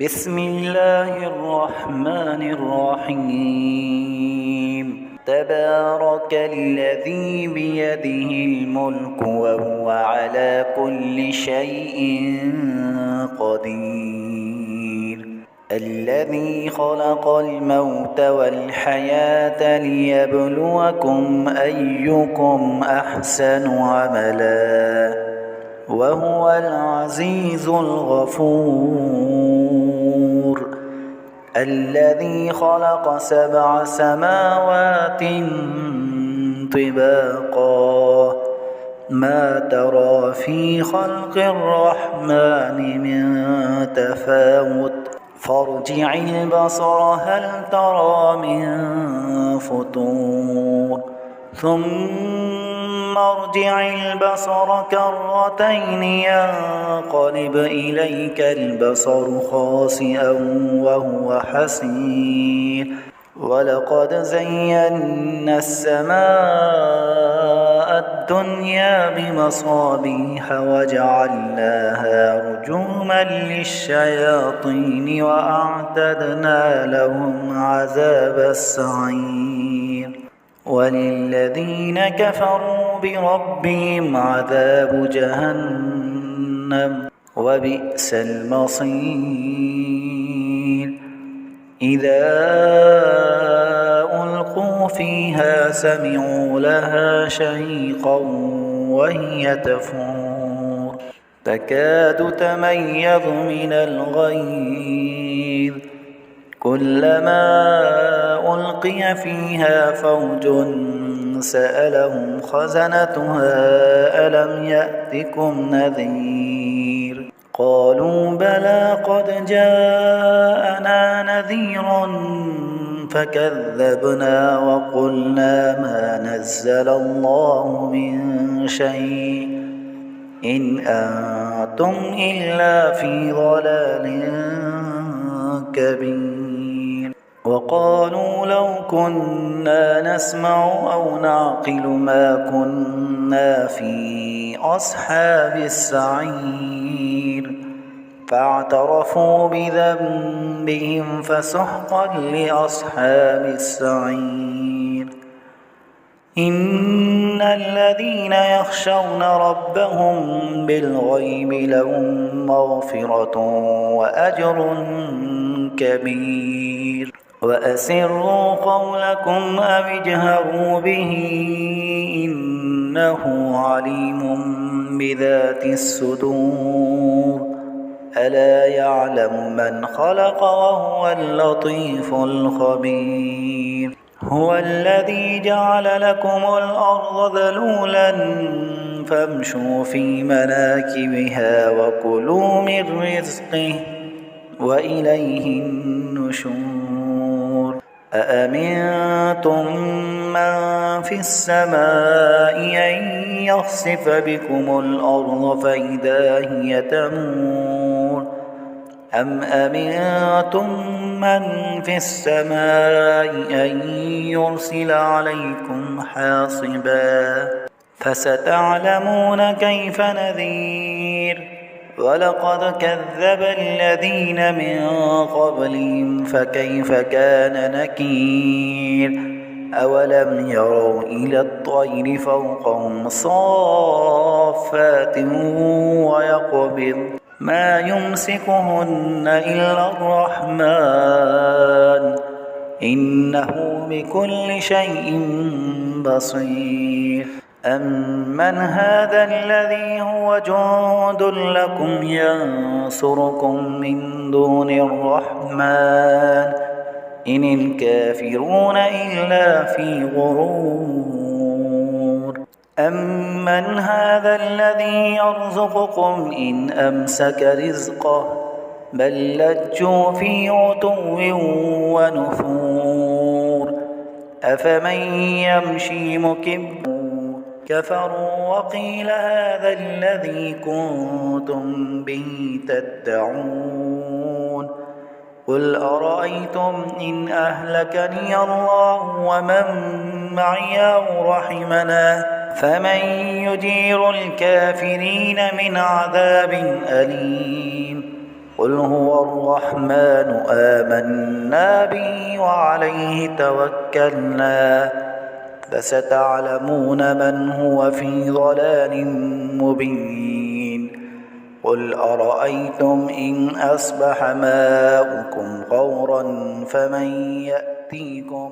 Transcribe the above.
بسم الله الرحمن الرحيم تبارك الذي بيده الملك وهو على كل شيء قدير الذي خلق الموت والحياة ليبلوكم أيكم أحسن عملا وهو العزيز الغفور الذي خلق 7 سماوات طباقا ما ترى في خلق الرحمن من تفاوت فارجع البصر هل ترى من فطور ثم ارجع البصر كرتين ينقلب إليك البصر خاسئا وهو حسير ولقد زينا السماء الدنيا بمصابيح وجعلناها رجوما للشياطين وأعتدنا لهم عذاب السعير وللذين كفروا بربهم عذاب جهنم وبئس المصير إذا ألقوا فيها سمعوا لها شهيقا وهي تفور تكاد تميز من الغيظ كلما ألقي فيها فوج سألهم خزنتها ألم يأتكم نذير قالوا بلى قد جاءنا نذير فكذبنا وقلنا ما نزل الله من شيء إن أنتم إلا في ضلال كبير وقالوا لو كنا نسمع أو نعقل ما كنا في أصحاب السعير فاعترفوا بذنبهم فسحقا لأصحاب السعير إن الذين يخشون ربهم بالغيب لهم مغفرة وأجر كبير وأسروا قولكم أو اجهروا به إنه عليم بذات الصدور ألا يعلم من خلق وهو اللطيف الخبير هو الذي جعل لكم الأرض ذلولا فامشوا في مناكبها وكلوا من رزقه وإليه النشور أأمنتم من في السماء أن يخسف بكم الأرض فإذا هي تمور أم أمنتم من في السماء أن يرسل عليكم حاصبا فستعلمون كيف نذير ولقد كذب الذين من قبلهم فكيف كان نكير أولم يروا إلى الطير فوقهم صافات ويقبض ما يمسكهن إلا الرحمن إنه بكل شيء بصير أمن هذا الذي هو جند لكم ينصركم من دون الرحمن إن الكافرون إلا في غرور أمن هذا الذي يرزقكم إن أمسك رزقه بل لجوا في عتو ونفور أفمن يمشي مكبا كفروا وقيل هذا الذي كنتم به تدعون قل أرأيتم إن أهلكني الله ومن معي أو رحمنا فمن يجير الكافرين من عذاب أليم قل هو الرحمن آمنا به وعليه توكلنا فستعلمون من هو في ضلال مبين قل أرأيتم إن أصبح ماؤكم غورا فمن يأتيكم